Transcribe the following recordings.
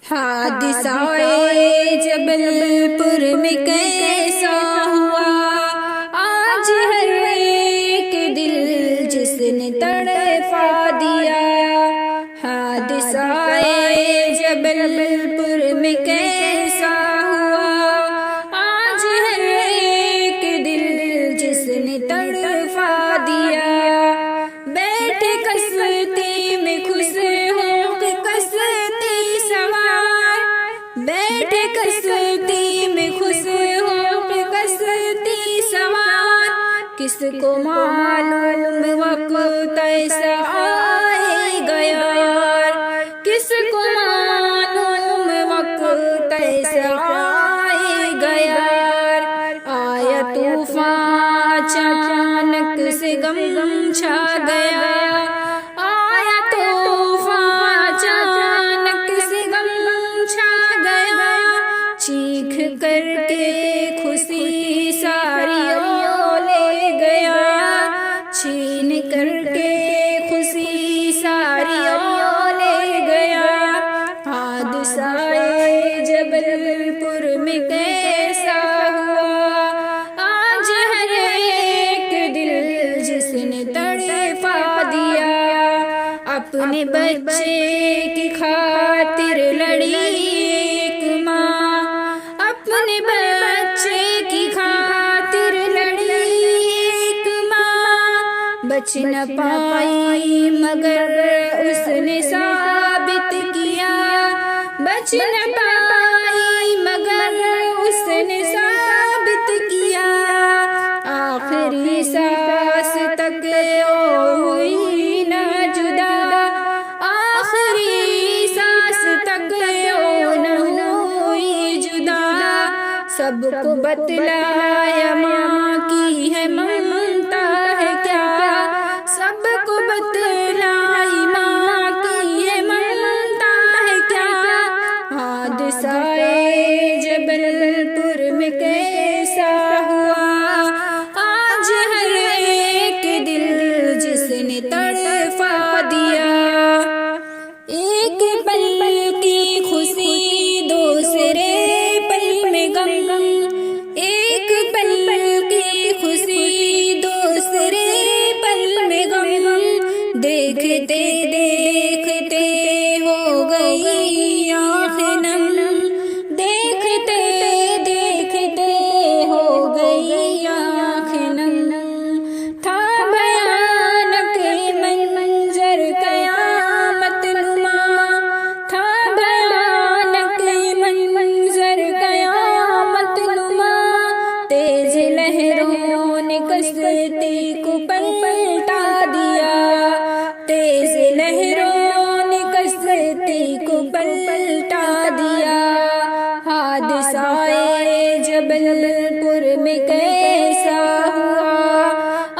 حادثہ جبل پور میں کیسا ہوا، آج ہر ایک دل جس نے تڑپا دیا۔ حادثہ جبل پور میں کیسا ہوا، آج ہر ایک دل جس نے تڑپا دیا۔ بیٹھے کشتی میں خوش ہو کے کشتی سوار، بیٹھے کشتی میں خوش ہو کے کشتی سوار، کس کو معلوم وقت ایسا آئے گا یار، کس کو معلوم وقت ایسا آئے گا یار۔ آیا طوفان اچانک سے غم چھا گیا، آیا طوفان اچانک سے غم چھا گیا۔ چیخ کر کے خوشی ساری لے گیا، چھین کر کے خوشی ساری لے گیا۔ حادثہ جبل پور میں کیسا ہوا، آج ہر ایک دل جس نے تڑپا دیا۔ اپنے بچے کی خاطر لڑی ایک ماں، اپنے بچے کی خاطر لڑی ایک ماں، بچ نہ پائی مگر اس نے ثابت کیا، بچ نہ پائی مگر اس نے ثابت کیا۔ آخری سانس تک ہوئی نہ جدا، آخری سانس تک نہ ہوئی جدا۔ سب کو بتلایا ماں کی ہے ممتا ہے کیا، سب کو بتلائی ماں کی ہے ممتا ہے کیا۔ حادثہ جبل پور میں کیسا ہوا، آج ہر ایک دل جس نے تڑپا دیا۔ ایک پل کی خوشی دوسرے پل میں غم، ایک پل کی خوشی دوسرے پل میں غم، دیکھتے دیکھتے ہو گئی آنکھ نم، دیکھتے دیکھتے ہو گئی آنکھ نم۔ تھا بھیانک منظر قیامت نما، تھا بھیانک منظر قیامت نما، تیز لہروں نے کشتی کو پلٹا دیا، تیز لہروں نے کشتی کو پلٹا دیا۔ حادثہ جبل پور میں کیسا ہوا،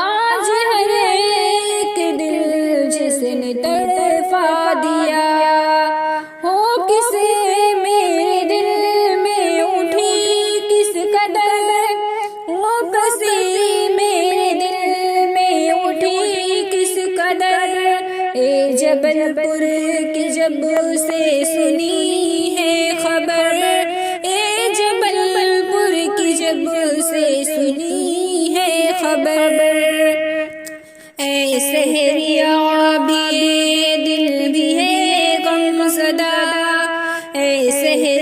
آج ہر ایک دل جس نے تڑپا دیا۔ ہو کسے میرے دل میں اٹھی کس قدر، ہو کسی میرے دل میں اٹھی کس قدر، اے جبل پور کی جب سے سنی ہے خبر، اے جبل پور کی جب سے سنی ہے خبر۔ اے شہریاں بھی دل بھی ہے غم زدہ، اے شہریاں